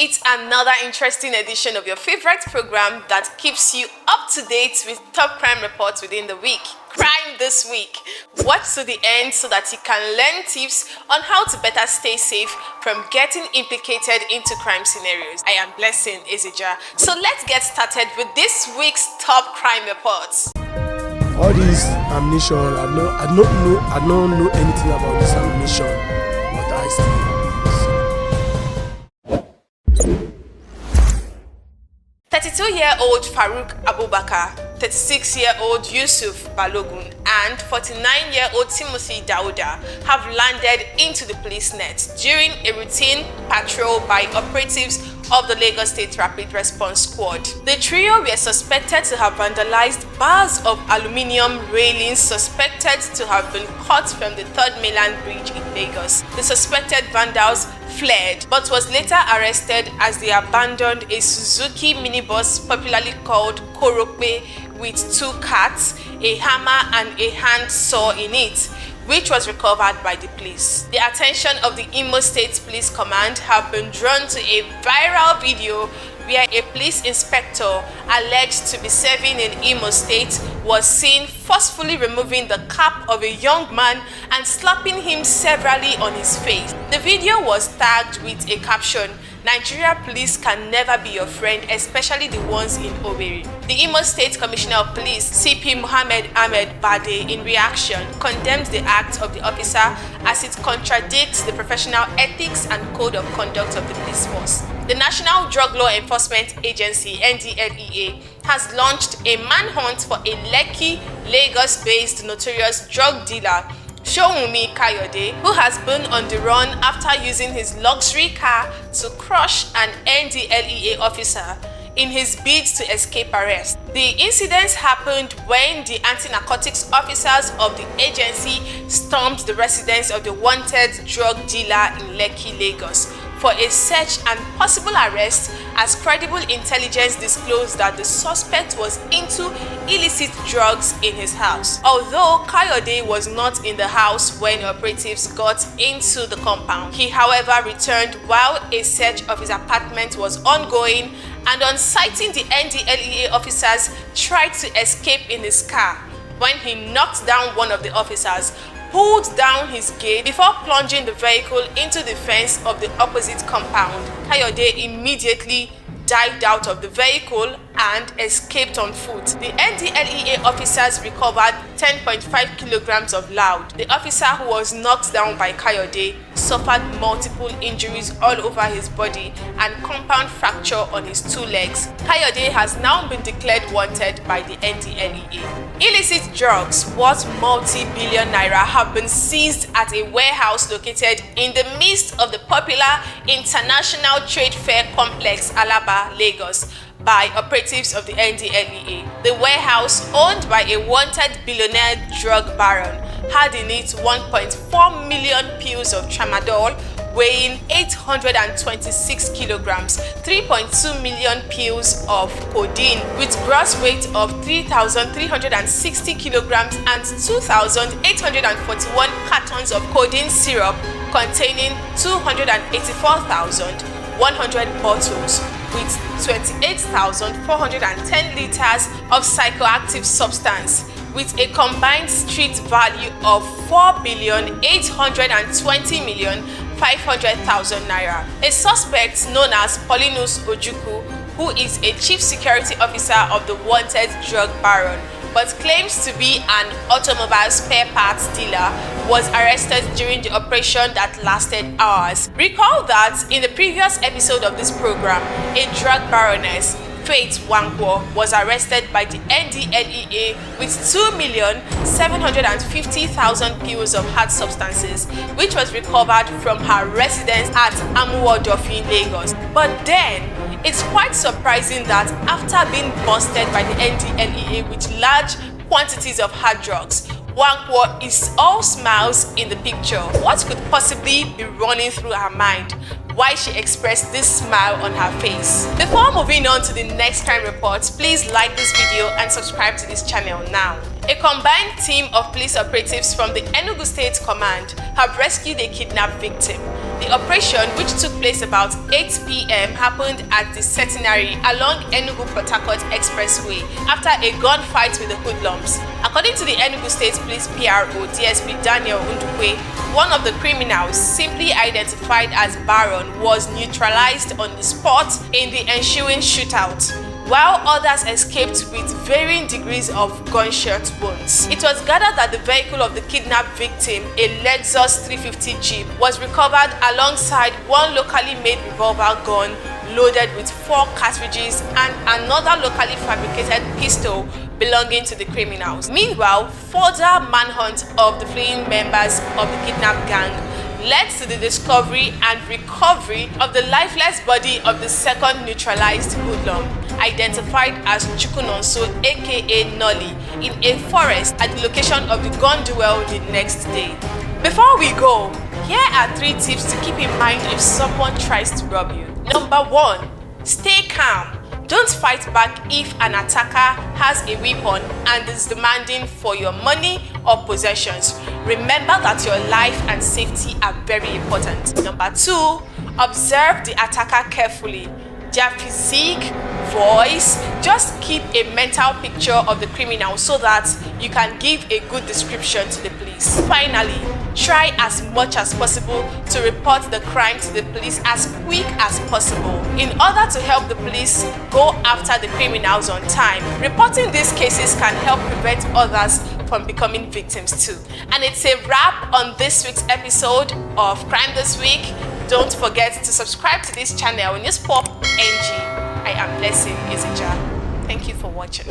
It's another interesting edition of your favorite program that keeps you up to date with top crime reports within the week. Crime This Week. Watch to the end so that you can learn tips on how to better stay safe from getting implicated into crime scenarios. I am Blessing Ezija. So let's get started with this week's top crime reports. All this ammunition, I don't know anything about this ammunition, but I still. 32-year-old Farouk Abubakar, 36-year-old Yusuf Balogun, and 49-year-old Timothy Dauda have landed into the police net during a routine patrol by operatives of the Lagos State Rapid Response Squad. The trio were suspected to have vandalized bars of aluminium railings suspected to have been cut from the Third Mainland bridge in Lagos. The suspected vandals fled but was later arrested as they abandoned a Suzuki minibus popularly called Korope with 2 cats, a hammer and a hand saw in it, which was recovered by the police. The attention of the Imo State Police Command have been drawn to a viral video where a police inspector alleged to be serving in Imo State was seen forcefully removing the cap of a young man and slapping him severally on his face. The video was tagged with a caption, "Nigeria police can never be your friend, especially the ones in Owerri." The Imo State Commissioner of Police, CP Mohammed Ahmed Bade, in reaction, condemned the act of the officer as it contradicts the professional ethics and code of conduct of the police force. The National Drug Law Enforcement Agency, NDLEA, has launched a manhunt for a Lekki, Lagos-based notorious drug dealer, Showunmi Kayode, who has been on the run after using his luxury car to crush an NDLEA officer in his bid to escape arrest. The incident happened when the anti-narcotics officers of the agency stormed the residence of the wanted drug dealer in Lekki, Lagos, for a search and possible arrest, as credible intelligence disclosed that the suspect was into illicit drugs in his house. Although Kayode was not in the house when operatives got into the compound, he however returned while a search of his apartment was ongoing, and on sighting the NDLEA officers, tried to escape in his car when he knocked down one of the officers, pulled down his gate before plunging the vehicle into the fence of the opposite compound. Kayode immediately dived out of the vehicle and escaped on foot. The NDLEA officers recovered 10.5 kilograms of loud. The officer who was knocked down by Kayode suffered multiple injuries all over his body and compound fracture on his 2 legs. Kayode has now been declared wanted by the NDLEA. Illicit drugs worth multi-billion naira have been seized at a warehouse located in the midst of the popular International Trade Fair Complex, Alaba, Lagos, by operatives of the NDLEA. The warehouse, owned by a wanted billionaire drug baron, had in it 1.4 million pills of tramadol weighing 826 kilograms, 3.2 million pills of codeine with gross weight of 3,360 kilograms, and 2,841 cartons of codeine syrup containing 284,100 bottles with 28,410 liters of psychoactive substance, with a combined street value of 4,820,500,000 naira. A suspect known as Paulinus Ojukwu, who is a chief security officer of the wanted drug baron but claims to be an automobile spare parts dealer, was arrested during the operation that lasted hours. Recall that in the previous episode of this program, a drug baroness, Faith Wankwo, was arrested by the NDLEA with 2,750,000 pills of hard substances, which was recovered from her residence at Amuwo-Odofin, Lagos. But then, it's quite surprising that after being busted by the NDLEA with large quantities of hard drugs, Wankwo is all smiles in the picture. What could possibly be running through her mind? Why she expressed this smile on her face? Before moving on to the next crime report, please like this video and subscribe to this channel now. A combined team of police operatives from the Enugu State Command have rescued a kidnapped victim. The operation, which took place about 8 p.m., happened at the centenary along Enugu-Port Harcourt Expressway after a gunfight with the hoodlums. According to the Enugu State Police PRO, DSP Daniel Undukwe, one of the criminals, simply identified as Baron, was neutralized on the spot in the ensuing shootout, while others escaped with varying degrees of gunshot wounds. It was gathered that the vehicle of the kidnapped victim, a Lexus 350 Jeep, was recovered alongside one locally made revolver gun loaded with 4 cartridges and another locally fabricated pistol belonging to the criminals. Meanwhile, further manhunt of the fleeing members of the kidnapped gang led to the discovery and recovery of the lifeless body of the second neutralized hoodlum, identified as Chukunonso aka Nolly, in a forest at the location of the gun duel the next day. Before we go, here are 3 tips to keep in mind if someone tries to rob you. Number 1. Stay calm. Don't fight back if an attacker has a weapon and is demanding for your money or possessions. Remember that your life and safety are very important. Number 2. Observe the attacker carefully. Their physique, voice, just keep a mental picture of the criminal so that you can give a good description to the police. Finally, try as much as possible to report the crime to the police as quick as possible in order to help the police go after the criminals on time. Reporting these cases can help prevent others from becoming victims too. And it's a wrap on this week's episode of Crime This Week. Don't forget to subscribe to this channel, Newspop NG. I am Blessing Izija. Thank you for watching.